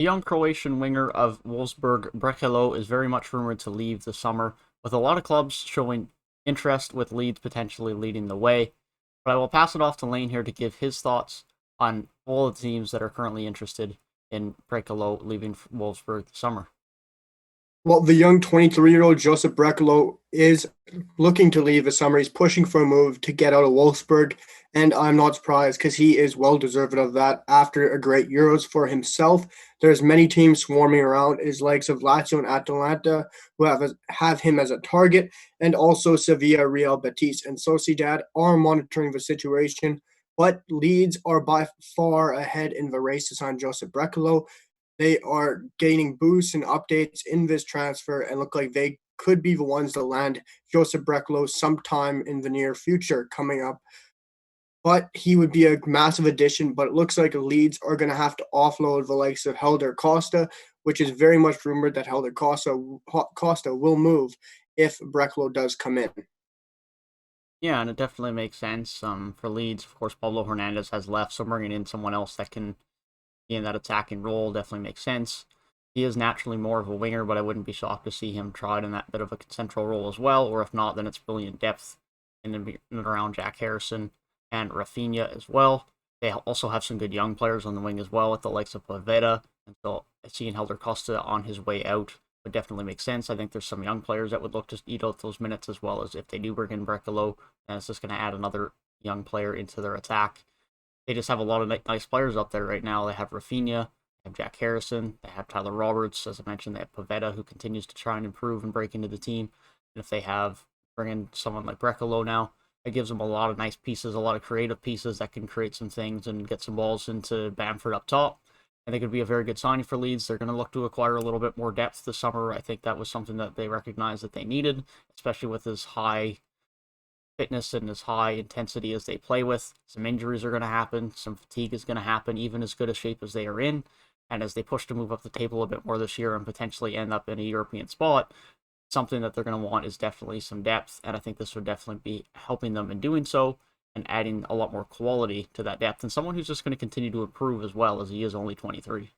The young Croatian winger of Wolfsburg, Brekalo, is very much rumored to leave this summer, with a lot of clubs showing interest, with Leeds potentially leading the way. But I will pass it off to Lane here to give his thoughts on all the teams that are currently interested in Brekalo leaving Wolfsburg this summer. Well, the young 23-year-old Josip Brekalo is looking to leave this summer. He's pushing for a move to get out of Wolfsburg, and I'm not surprised because he is well deserved of that after a great Euros for himself. There's many teams swarming around his likes of Lazio and Atalanta who have him as a target, and also Sevilla, Real Betis, and Sociedad are monitoring the situation. But Leeds are by far ahead in the race to sign Josip Brekalo. They are gaining boosts and updates in this transfer and look like they could be the ones to land Joseph Brekalo sometime in the near future coming up. But he would be a massive addition. But it looks like Leeds are going to have to offload the likes of Helder Costa, which is very much rumored that Helder Costa will move if Brekalo does come in. Yeah, and it definitely makes sense. For Leeds, of course, Pablo Hernandez has left, so bringing in someone else that can be in that attacking role definitely makes sense. He is naturally more of a winger, but I wouldn't be shocked to see him tried in that bit of a central role as well. Or if not, then it's brilliant depth in and around Jack Harrison and Rafinha as well. They also have some good young players on the wing as well, with the likes of Poveda. And so seeing Helder Costa on his way out would definitely make sense. I think there's some young players that would look to eat out those minutes, as well as if they do bring in Brekalo, then it's just going to add another young player into their attack. They just have a lot of nice players up there right now. They have Rafinha, they have Jack Harrison, they have Tyler Roberts. As I mentioned, they have Poveda, who continues to try and improve and break into the team. And if they bring in someone like Brekalo now, it gives them a lot of nice pieces, a lot of creative pieces that can create some things and get some balls into Bamford up top. I think it would be a very good signing for Leeds. They're going to look to acquire a little bit more depth this summer. I think that was something that they recognized that they needed, especially with his high fitness and as high intensity as they play with. Some injuries are going to happen. Some fatigue is going to happen, even as good a shape as they are in. And as they push to move up the table a bit more this year and potentially end up in a European spot, something that they're going to want is definitely some depth. And I think this would definitely be helping them in doing so and adding a lot more quality to that depth. And someone who's just going to continue to improve as well, as he is only 23.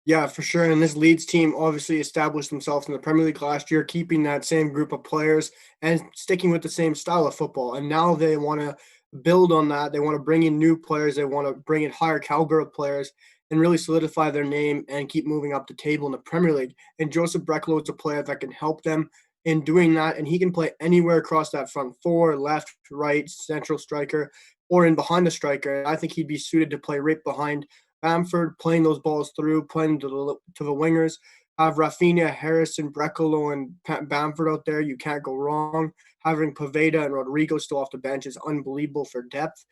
Yeah, for sure. And this Leeds team obviously established themselves in the Premier League last year, keeping that same group of players and sticking with the same style of football. And now they want to build on that. They want to bring in new players. They want to bring in higher caliber of players and really solidify their name and keep moving up the table in the Premier League. And Joseph Brekalo is a player that can help them in doing that. And he can play anywhere across that front four, left, right, central striker, or in behind the striker. I think he'd be suited to play right behind Bamford, playing those balls through, playing to the wingers. Have Rafinha, Harrison, Brekalo, and Bamford out there. You can't go wrong. Having Poveda and Rodrigo still off the bench is unbelievable for depth.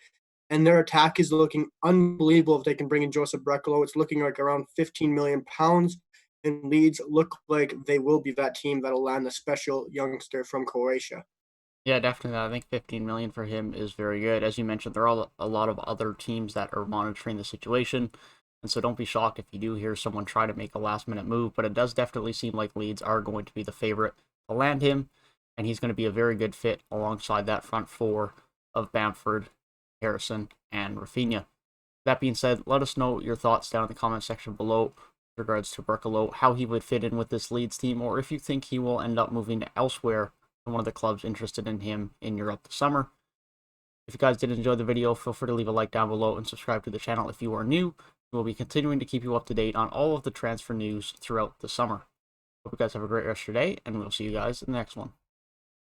And their attack is looking unbelievable if they can bring in Joseph Brekalo. It's looking like around £15 million. And Leeds look like they will be that team that'll land the special youngster from Croatia. Yeah, definitely. I think 15 million for him is very good. As you mentioned, there are a lot of other teams that are monitoring the situation, and so don't be shocked if you do hear someone try to make a last minute move. But it does definitely seem like Leeds are going to be the favorite to land him, and he's going to be a very good fit alongside that front four of Bamford, Harrison, and Rafinha. That being said, let us know your thoughts down in the comment section below with regards to Brekalo, how he would fit in with this Leeds team, or if you think he will end up moving elsewhere, one of the clubs interested in him in Europe this summer. If you guys did enjoy the video, feel free to leave a like down below and subscribe to the channel if you are new. We'll be continuing to keep you up to date on all of the transfer news throughout the summer. Hope you guys have a great rest of your day, and we'll see you guys in the next one.